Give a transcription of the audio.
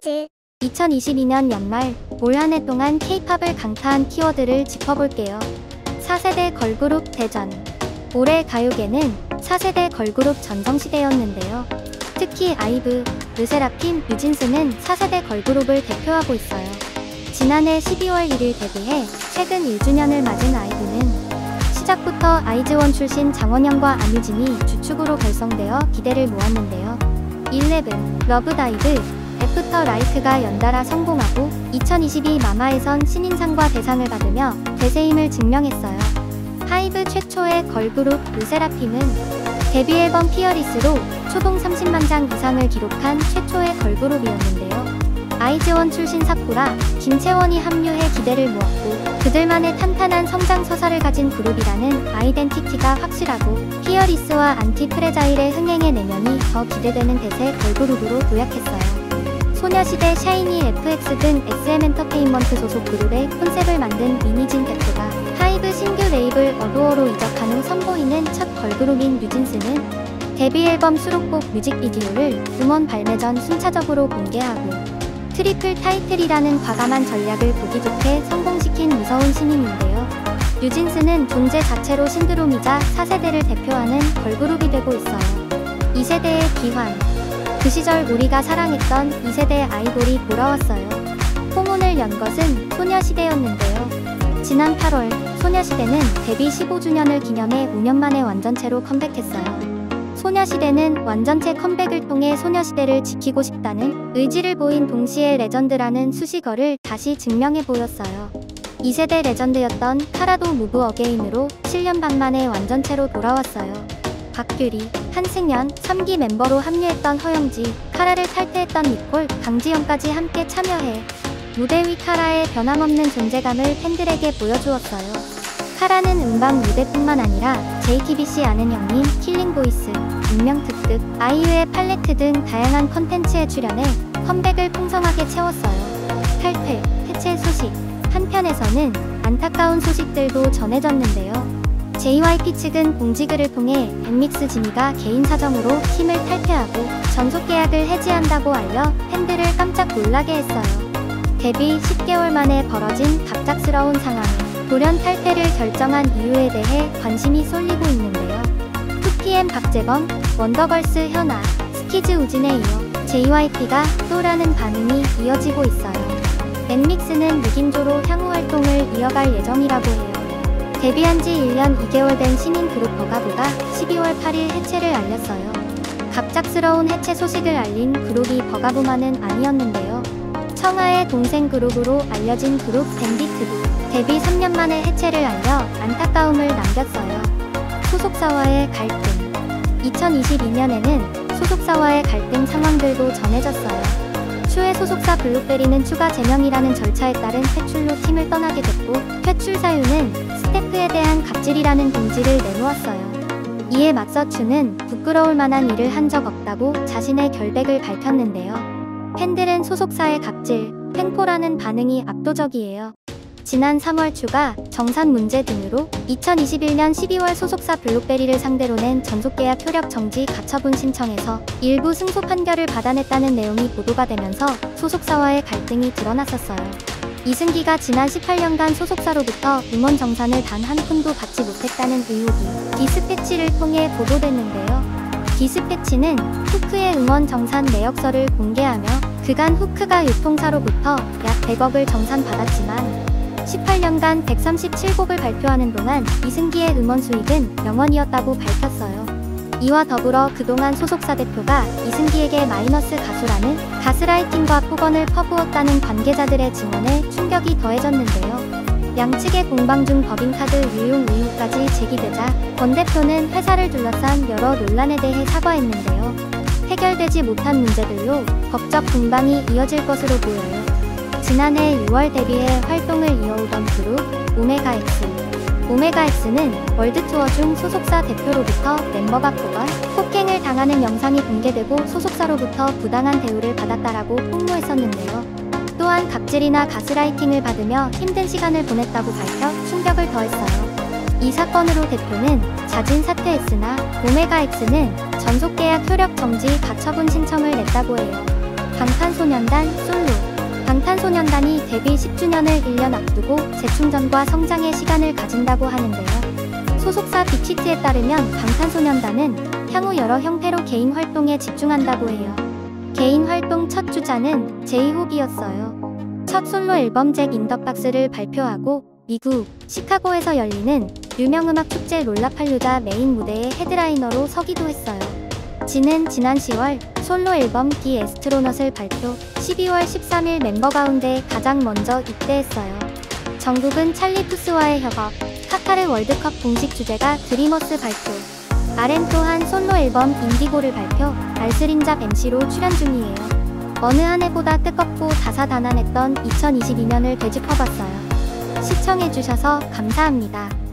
퀴즈. 2022년 연말 올 한 해 동안 K-팝을 강타한 키워드를 짚어볼게요. 4세대 걸그룹 대전. 올해 가요계는 4세대 걸그룹 전성시대였는데요. 특히 아이브, 르세라핌, 뉴진스는 4세대 걸그룹을 대표하고 있어요. 지난해 12월 1일 데뷔해 최근 1주년을 맞은 아이브는 시작부터 아이즈원 출신 장원영과 안유진이 주축으로 결성되어 기대를 모았는데요. 11, 러브다이브, 애프터 라이크가 연달아 성공하고 2022 마마에선 신인상과 대상을 받으며 대세임을 증명했어요. 하이브 최초의 걸그룹 르세라핌은 데뷔 앨범 피어리스로 초동 30만 장 이상을 기록한 최초의 걸그룹이었는데요. 아이즈원 출신 사쿠라, 김채원이 합류해 기대를 모았고 그들만의 탄탄한 성장 서사를 가진 그룹이라는 아이덴티티가 확실하고 피어리스와 안티프레자일의 흥행의 내면이 더 기대되는 대세 걸그룹으로 도약했어요. 소녀시대, 샤이니, FX 등 SM엔터테인먼트 소속 그룹의 콘셉트를 만든 미니진 대표가 하이브 신규 레이블 어도어로 이적한 후 선보이는 첫 걸그룹인 뉴진스는 데뷔 앨범 수록곡 뮤직비디오를 음원 발매 전 순차적으로 공개하고 트리플 타이틀이라는 과감한 전략을 보기 좋게 성공시킨 무서운 신인인데요. 뉴진스는 존재 자체로 신드롬이자 4세대를 대표하는 걸그룹이 되고 있어요. 2세대의 기환. 그 시절 우리가 사랑했던 2세대 아이돌이 돌아왔어요. 포문을 연 것은 소녀시대였는데요. 지난 8월 소녀시대는 데뷔 15주년을 기념해 5년 만에 완전체로 컴백했어요. 소녀시대는 완전체 컴백을 통해 소녀시대를 지키고 싶다는 의지를 보인 동시에 레전드라는 수식어를 다시 증명해 보였어요. 2세대 레전드였던 카라도 무브 어게인으로 7년 반 만에 완전체로 돌아왔어요. 박규리, 한승연, 3기 멤버로 합류했던 허영지, 카라를 탈퇴했던 니콜, 강지영까지 함께 참여해 무대 위 카라의 변함없는 존재감을 팬들에게 보여주었어요. 카라는 음방 무대뿐만 아니라 JTBC 아는 형님, 킬링보이스, 운명특급, 아이유의 팔레트 등 다양한 컨텐츠에 출연해 컴백을 풍성하게 채웠어요. 탈퇴, 해체 소식. 한편에서는 안타까운 소식들도 전해졌는데요. JYP 측은 공지글을 통해 엠믹스 지니가 개인 사정으로 팀을 탈퇴하고 전속 계약을 해지한다고 알려 팬들을 깜짝 놀라게 했어요. 데뷔 10개월 만에 벌어진 갑작스러운 상황에 돌연 탈퇴를 결정한 이유에 대해 관심이 쏠리고 있는데요. 2PM 박재범, 원더걸스 현아, 스키즈 우진에 이어 JYP가 또라는 반응이 이어지고 있어요. 엠믹스는 6인조로 향후 활동을 이어갈 예정이라고 해요. 데뷔한 지 1년 2개월 된 신인 그룹 버가보가 12월 8일 해체를 알렸어요. 갑작스러운 해체 소식을 알린 그룹이 버가보만은 아니었는데요. 청하의 동생 그룹으로 알려진 그룹 밴디트도 데뷔 3년 만에 해체를 알려 안타까움을 남겼어요. 소속사와의 갈등. 2022년에는 소속사와의 갈등 상황들도 전해졌어요. 추의 소속사 블록베리는 추가 제명이라는 절차에 따른 퇴출로 팀을 떠나게 됐고 퇴출 사유는 스태프에 대한 갑질이라는 공지를 내놓았어요. 이에 맞서 추는 부끄러울 만한 일을 한 적 없다고 자신의 결백을 밝혔는데요. 팬들은 소속사의 갑질, 횡포라는 반응이 압도적이에요. 지난 3월 추가 정산 문제 등으로 2021년 12월 소속사 블록베리를 상대로 낸 전속계약 효력 정지 가처분 신청에서 일부 승소 판결을 받아냈다는 내용이 보도가 되면서 소속사와의 갈등이 드러났었어요. 이승기가 지난 18년간 소속사로부터 음원 정산을 단 한 푼도 받지 못했다는 의혹이 디스패치를 통해 보도됐는데요. 디스패치는 후크의 음원 정산 내역서를 공개하며 그간 후크가 유통사로부터 약 100억을 정산받았지만 18년간 137곡을 발표하는 동안 이승기의 음원 수익은 0원이었다고 밝혔어요. 이와 더불어 그동안 소속사 대표가 이승기에게 마이너스 가수라는 가스라이팅과 폭언을 퍼부었다는 관계자들의 증언에 충격이 더해졌는데요. 양측의 공방 중 법인카드 유용 의혹까지 제기되자 권 대표는 회사를 둘러싼 여러 논란에 대해 사과했는데요. 해결되지 못한 문제들로 법적 공방이 이어질 것으로 보여요. 지난해 6월 데뷔해 활동을 이어오던 그룹 오메가X. 오메가X는 월드투어 중 소속사 대표로부터 멤버가 폭행을 당하는 영상이 공개되고 소속사로부터 부당한 대우를 받았다라고 폭로했었는데요. 또한 갑질이나 가스라이팅을 받으며 힘든 시간을 보냈다고 밝혀 충격을 더했어요. 이 사건으로 대표는 자진 사퇴했으나 오메가X는 전속계약 효력 정지 가처분 신청을 냈다고 해요. 방탄소년단 솔로. 방탄소년단이 데뷔 10주년을 1년 앞두고 재충전과 성장의 시간을 가진다고 하는데요. 소속사 빅히트에 따르면 방탄소년단은 향후 여러 형태로 개인 활동에 집중한다고 해요. 개인 활동 첫 주자는 제이홉이었어요. 첫 솔로 앨범 잭 인 더 박스를 발표하고 미국 시카고에서 열리는 유명 음악 축제 롤라팔루자 메인 무대의 헤드라이너로 서기도 했어요. 진은 지난 10월 솔로 앨범 디 애스트로넛을 발표, 12월 13일 멤버 가운데 가장 먼저 입대했어요. 정국은 찰리 푸스와의 협업, 카타르 월드컵 공식 주제가 드리머스 발표, RM 또한 솔로 앨범 인디고를 발표, 알스린잡 MC로 출연 중이에요. 어느 한 해보다 뜨겁고 다사다난했던 2022년을 되짚어봤어요. 시청해주셔서 감사합니다.